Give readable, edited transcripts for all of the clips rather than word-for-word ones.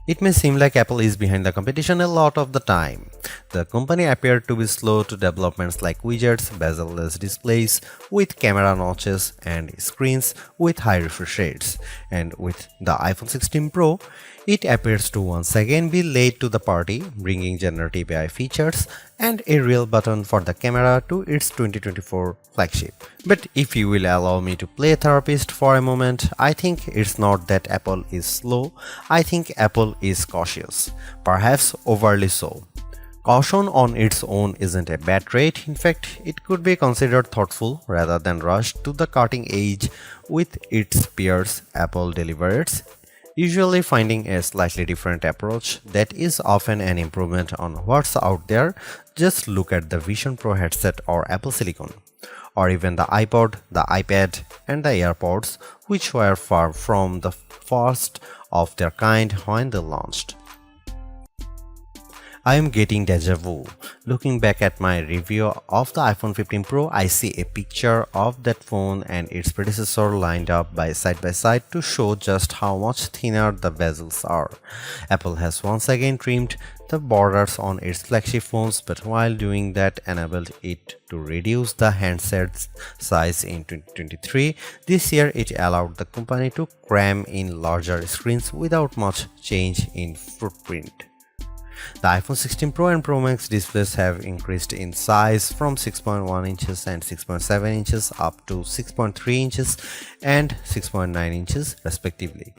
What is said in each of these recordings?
It may seem like Apple is behind the competition a lot of the time. The company appeared to be slow to developments like widgets, bezel-less displays with camera notches and screens with high refresh rates. And with the iPhone 16 Pro, it appears to once again be late to the party, bringing generative AI features and a real button for the camera to its 2024 flagship. But if you will allow me to play therapist for a moment, I think it's not that Apple is slow, I think Apple is cautious, perhaps overly so. Caution on its own isn't a bad trait, in fact, it could be considered thoughtful rather than rushed to the cutting edge with its peers. Apple delivers, usually finding a slightly different approach that is often an improvement on what's out there. Just look at the Vision Pro headset or Apple Silicon, or even the iPod, the iPad, and the AirPods, which were far from the first of their kind when they launched. I am getting deja vu. Looking back at my review of the iPhone 15 Pro, I see a picture of that phone and its predecessor lined up by side to show just how much thinner the bezels are. Apple has once again trimmed the borders on its flagship phones, but while doing that enabled it to reduce the handset's size in 2023. This year it allowed the company to cram in larger screens without much change in footprint. The iPhone 16 Pro and Pro Max displays have increased in size from 6.1 inches and 6.7 inches up to 6.3 inches and 6.9 inches respectively.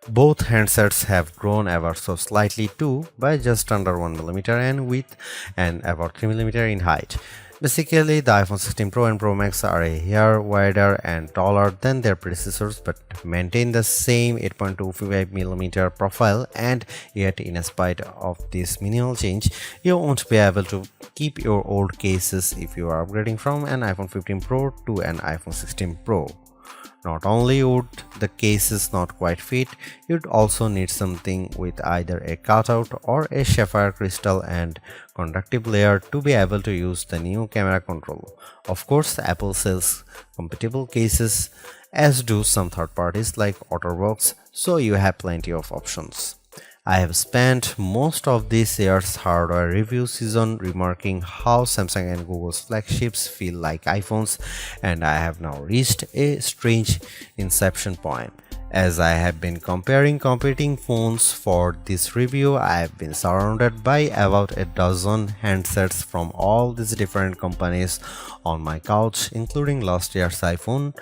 Both handsets have grown ever so slightly too, by just under 1mm in width and about 3mm in height. Basically, the iPhone 16 Pro and Pro Max are a hair wider and taller than their predecessors but maintain the same 8.25mm profile, and yet in spite of this minimal change, you won't be able to keep your old cases if you are upgrading from an iPhone 15 Pro to an iPhone 16 Pro. Not only would the cases not quite fit, you'd also need something with either a cutout or a sapphire crystal and conductive layer to be able to use the new camera control. Of course, Apple sells compatible cases, as do some third parties like OtterBox, so you have plenty of options. I have spent most of this year's hardware review season remarking how Samsung and Google's flagships feel like iPhones, and I have now reached a strange inception point. As I have been comparing competing phones for this review, I have been surrounded by about a dozen handsets from all these different companies on my couch, including last year's iPhone,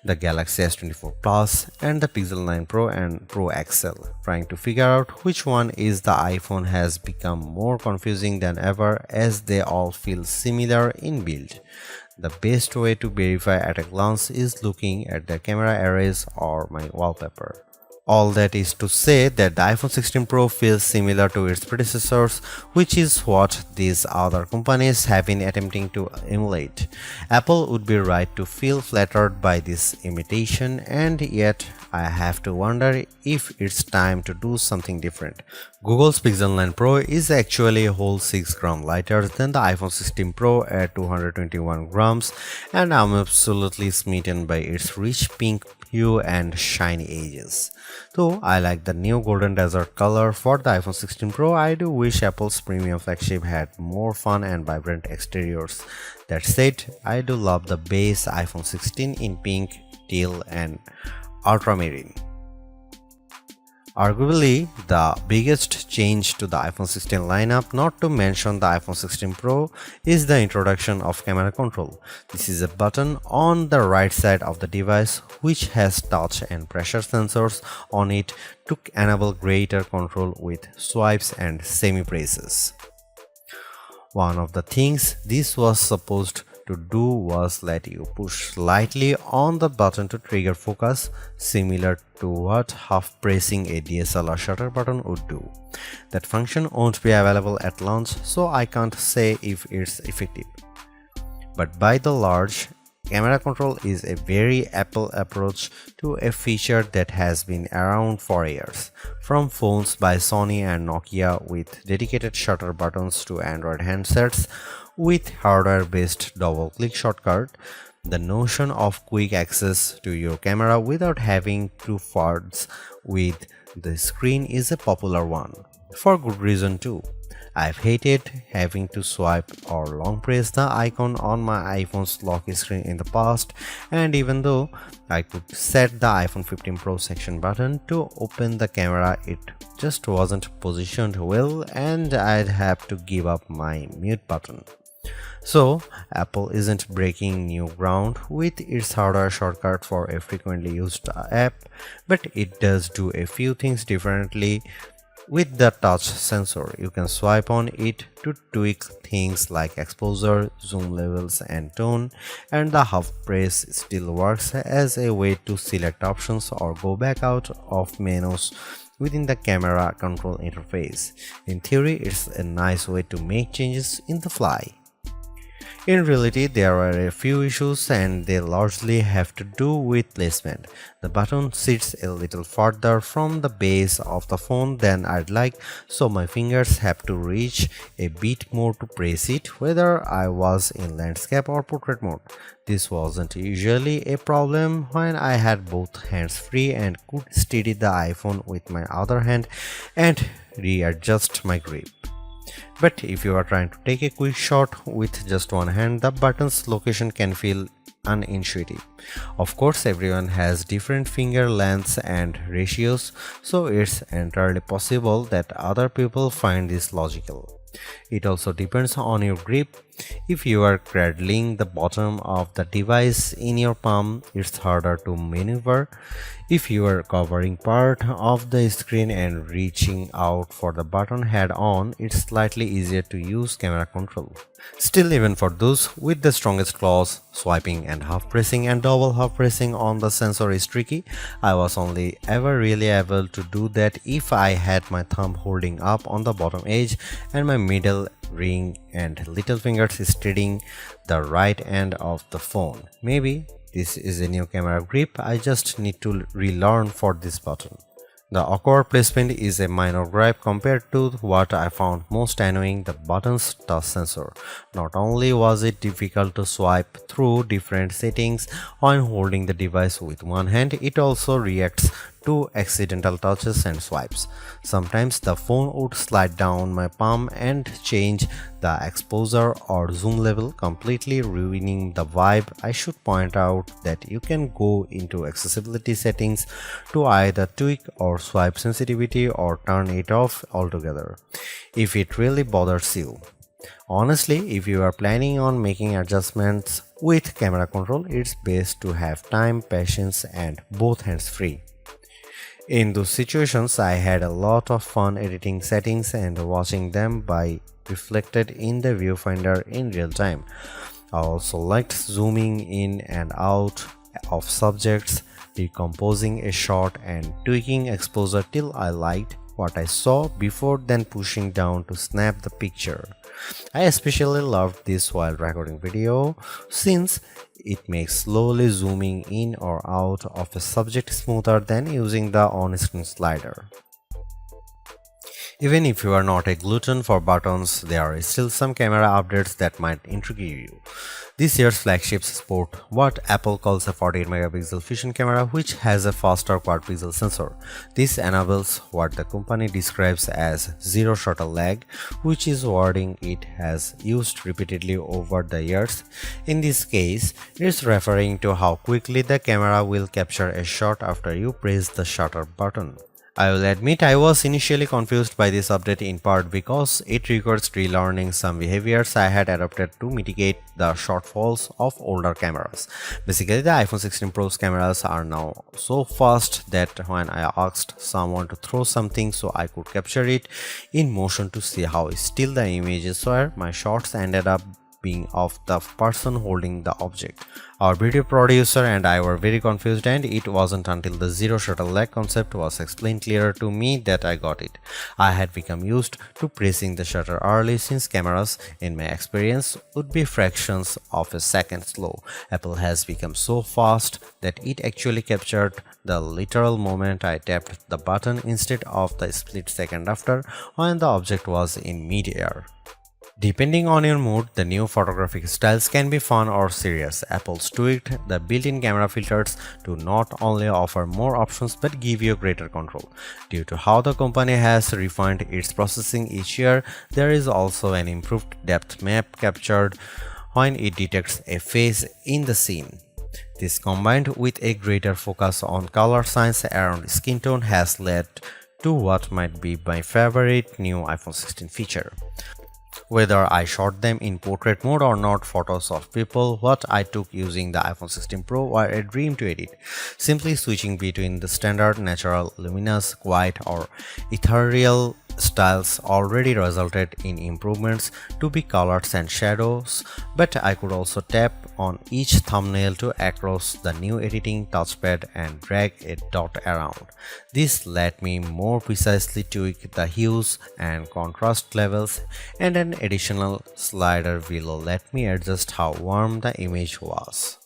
the Galaxy S24 Plus, and the Pixel 9 Pro and Pro XL. Trying to figure out which one is the iPhone has become more confusing than ever, as they all feel similar in build. The best way to verify at a glance is looking at the camera arrays or my wallpaper. All that is to say that the iPhone 16 Pro feels similar to its predecessors, which is what these other companies have been attempting to emulate. Apple would be right to feel flattered by this imitation, and yet I have to wonder if it's time to do something different. Google's Pixel 9 Pro is actually a whole 6 grams lighter than the iPhone 16 Pro at 221 grams, and I'm absolutely smitten by its rich pink hue and shiny edges. Though I like the new golden desert color for the iPhone 16 Pro, I do wish Apple's premium flagship had more fun and vibrant exteriors. That said, I do love the base iPhone 16 in pink, teal, and ultramarine. Arguably, the biggest change to the iPhone 16 lineup, not to mention the iPhone 16 Pro, is the introduction of camera control. This is a button on the right side of the device which has touch and pressure sensors on it to enable greater control with swipes and semi-presses. One of the things this was supposed to do was let you push slightly on the button to trigger focus, similar to what half pressing a DSLR shutter button would do. That function won't be available at launch, so I can't say if it's effective. But by the large, camera control is a very Apple approach to a feature that has been around for years. From phones by Sony and Nokia with dedicated shutter buttons to Android handsets with hardware-based double-click shortcut, the notion of quick access to your camera without having to fudge with The screen is a popular one, for good reason too. I've hated having to swipe or long press the icon on my iPhone's lock screen in the past, and even though I could set the iPhone 15 Pro section button to open the camera, it just wasn't positioned well and I'd have to give up my mute button. So, Apple isn't breaking new ground with its hardware shortcut for a frequently used app, but it does do a few things differently. With the touch sensor, you can swipe on it to tweak things like exposure, zoom levels, and tone, and the half press still works as a way to select options or go back out of menus within the camera control interface. In theory, it's a nice way to make changes in the fly. In reality, there are a few issues and they largely have to do with placement. The button sits a little farther from the base of the phone than I'd like, so my fingers have to reach a bit more to press it, whether I was in landscape or portrait mode. This wasn't usually a problem when I had both hands free and could steady the iPhone with my other hand and readjust my grip. But if you are trying to take a quick shot with just one hand, the button's location can feel unintuitive. Of course, everyone has different finger lengths and ratios, so it's entirely possible that other people find this logical. It also depends on your grip. If you are cradling the bottom of the device in your palm, it's harder to maneuver. If you are covering part of the screen and reaching out for the button head on, it's slightly easier to use camera control. Still, even for those with the strongest claws, swiping and half pressing and double half pressing on the sensor is tricky. I was only ever really able to do that if I had my thumb holding up on the bottom edge and my middle ring and little fingers steadying the right end of the phone. Maybe this is a new camera grip I just need to relearn for this button. The awkward placement is a minor gripe compared to what I found most annoying, the button's touch sensor. Not only was it difficult to swipe through different settings when holding the device with one hand, it also reacts to accidental touches and swipes. Sometimes the phone would slide down my palm and change the exposure or zoom level, completely ruining the vibe. I should point out that you can go into accessibility settings to either tweak or swipe sensitivity or turn it off altogether if it really bothers you. Honestly, if you are planning on making adjustments with camera control, it's best to have time, patience, and both hands free. In those situations, I had a lot of fun editing settings and watching them by reflected in the viewfinder in real time. I also liked zooming in and out of subjects, decomposing a shot and tweaking exposure till I liked what I saw before then pushing down to snap the picture. I especially loved this while recording video since it makes slowly zooming in or out of a subject smoother than using the on-screen slider. Even if you are not a glutton for buttons, there are still some camera updates that might intrigue you. This year's flagships sport what Apple calls a 48-megapixel fusion camera, which has a faster quad-pixel sensor. This enables what the company describes as zero shutter lag, which is wording it has used repeatedly over the years. In this case, it's referring to how quickly the camera will capture a shot after you press the shutter button. I will admit I was initially confused by this update, in part because it requires relearning some behaviors I had adopted to mitigate the shortfalls of older cameras. Basically, the iPhone 16 Pro's cameras are now so fast that when I asked someone to throw something so I could capture it in motion to see how still the images were, my shots ended up being of the person holding the object. Our video producer and I were very confused, and it wasn't until the zero shutter lag concept was explained clearer to me that I got it. I had become used to pressing the shutter early since cameras, in my experience, would be fractions of a second slow. Apple has become so fast that it actually captured the literal moment I tapped the button instead of the split second after when the object was in mid-air. Depending on your mood, the new photographic styles can be fun or serious. Apple's tweaked the built-in camera filters to not only offer more options but give you greater control. Due to how the company has refined its processing each year, there is also an improved depth map captured when it detects a face in the scene. This combined with a greater focus on color science around skin tone has led to what might be my favorite new iPhone 16 feature. Whether I shot them in portrait mode or not, photos of people what I took using the iPhone 16 Pro were a dream to edit. Simply switching between the standard, natural, luminous, quiet or ethereal styles already resulted in improvements to be colors and shadows, but I could also tap on each thumbnail to across the new editing touchpad and drag a dot around. This let me more precisely tweak the hues and contrast levels, and an additional slider will let me adjust how warm the image was.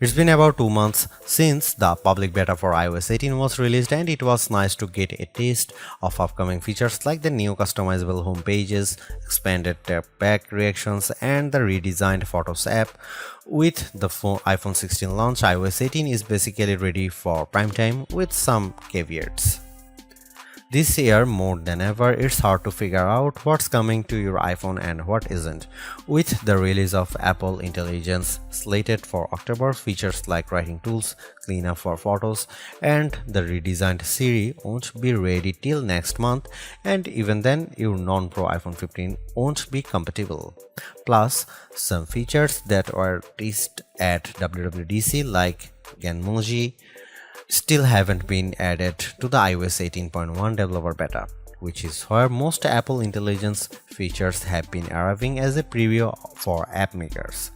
It's been about 2 months since the public beta for iOS 18 was released, and it was nice to get a taste of upcoming features like the new customizable home pages, expanded tap back reactions, and the redesigned Photos app. With the iPhone 16 launch, iOS 18 is basically ready for prime time with some caveats. This year, more than ever, it's hard to figure out what's coming to your iPhone and what isn't. With the release of Apple Intelligence slated for October, features like writing tools, cleanup for photos, and the redesigned Siri won't be ready till next month, and even then, your non-Pro iPhone 15 won't be compatible. Plus, some features that were teased at WWDC like Genmoji still haven't been added to the iOS 18.1 developer beta, which is where most Apple Intelligence features have been arriving as a preview for app makers.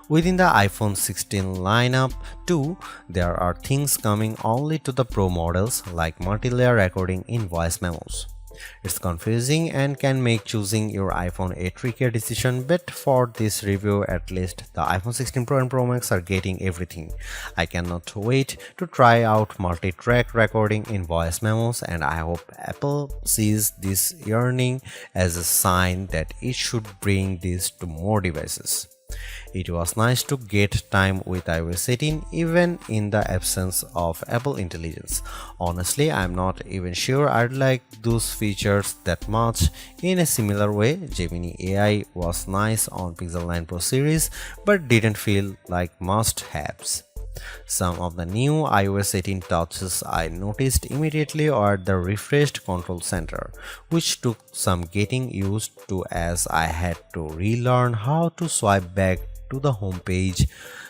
Within the iPhone 16 lineup too, there are things coming only to the Pro models like multi-layer recording in voice memos. It's confusing and can make choosing your iPhone a trickier decision, but for this review at least, the iPhone 16 Pro and Pro Max are getting everything. I cannot wait to try out multi-track recording in voice memos, and I hope Apple sees this yearning as a sign that it should bring this to more devices. It was nice to get time with iOS 18 even in the absence of Apple Intelligence. Honestly, I'm not even sure I'd like those features that much. In a similar way, Gemini AI was nice on Pixel 9 Pro series but didn't feel like must-haves. Some of the new iOS 18 touches I noticed immediately are the refreshed control center, which took some getting used to as I had to relearn how to swipe back to the home page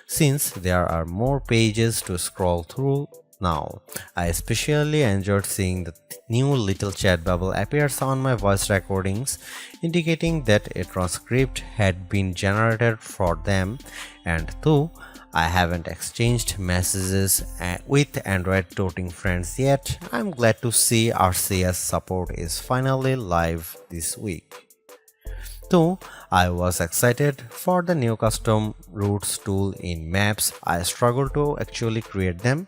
since there are more pages to scroll through now. I especially enjoyed seeing the new little chat bubble appears on my voice recordings, indicating that a transcript had been generated for them, and though I haven't exchanged messages with Android toting friends yet, I'm glad to see RCS support is finally live this week. Though I was excited for the new custom routes tool in Maps, I struggle to actually create them.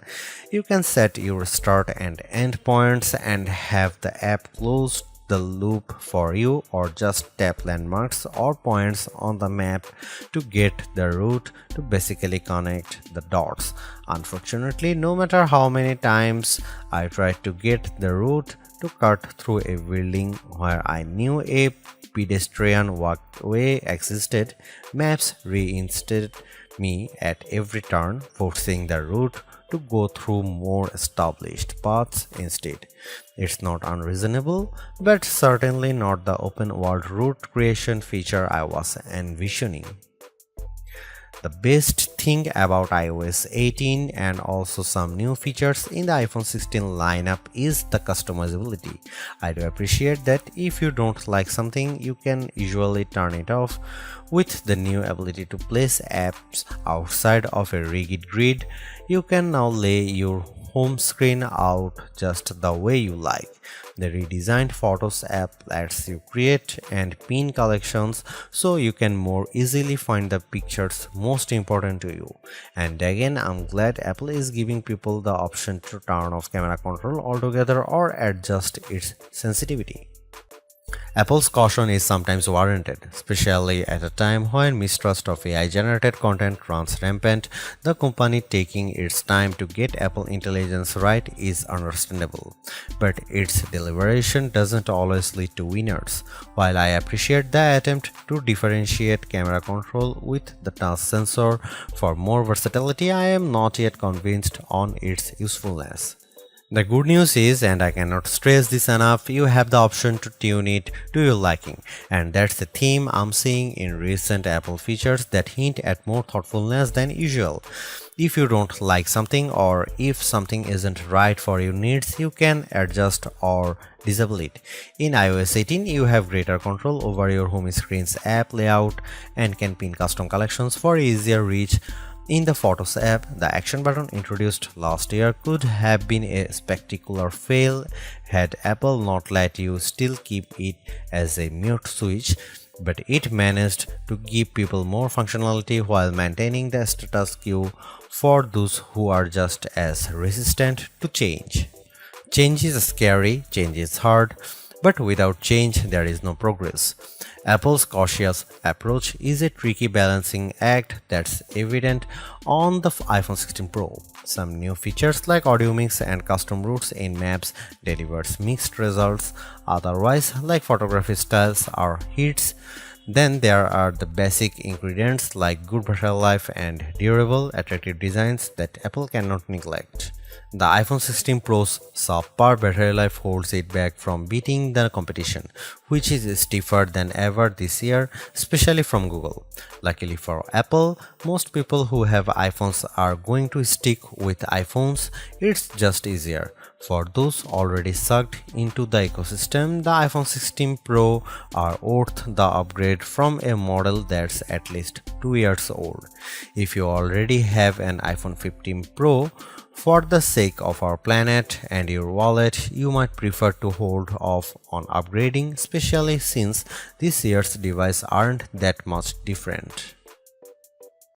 You can set your start and end points and have the app close the loop for you or just tap landmarks or points on the map to get the route to basically connect the dots. Unfortunately, no matter how many times I tried to get the route to cut through a building where I knew a pedestrian walkway existed, maps reinstated me at every turn, forcing the route to go through more established paths instead. It's not unreasonable, but certainly not the open world route creation feature I was envisioning. The best thing about iOS 18 and also some new features in the iPhone 16 lineup is the customizability. I do appreciate that if you don't like something, you can usually turn it off. With the new ability to place apps outside of a rigid grid, you can now lay your home screen out just the way you like. The redesigned Photos app lets you create and pin collections so you can more easily find the pictures most important to you. And again, I'm glad Apple is giving people the option to turn off camera control altogether or adjust its sensitivity. Apple's caution is sometimes warranted, especially at a time when mistrust of AI-generated content runs rampant. The company taking its time to get Apple Intelligence right is understandable, but its deliberation doesn't always lead to winners. While I appreciate the attempt to differentiate camera control with the touch sensor for more versatility, I am not yet convinced on its usefulness. The good news is, and I cannot stress this enough, you have the option to tune it to your liking, and that's the theme I'm seeing in recent Apple features that hint at more thoughtfulness than usual. If you don't like something or if something isn't right for your needs, you can adjust or disable it. In iOS 18, you have greater control over your home screen's app layout and can pin custom collections for easier reach. In the Photos app, the action button introduced last year could have been a spectacular fail had Apple not let you still keep it as a mute switch, but it managed to give people more functionality while maintaining the status quo for those who are just as resistant to change. Change is scary, change is hard, but without change there is no progress. Apple's cautious approach is a tricky balancing act that's evident on the iPhone 16 Pro. Some new features like audio mix and custom routes in maps delivers mixed results, otherwise like photography styles are hits. Then there are the basic ingredients like good battery life and durable, attractive designs that Apple cannot neglect. The iPhone 16 Pro's subpar battery life holds it back from beating the competition, which is stiffer than ever this year, especially from Google. Luckily for Apple, most people who have iPhones are going to stick with iPhones. It's just easier. For those already sucked into the ecosystem, the iPhone 16 Pro are worth the upgrade from a model that's at least 2 years old. If you already have an iPhone 15 Pro, for the sake of our planet and your wallet, you might prefer to hold off on upgrading, especially since this year's devices aren't that much different.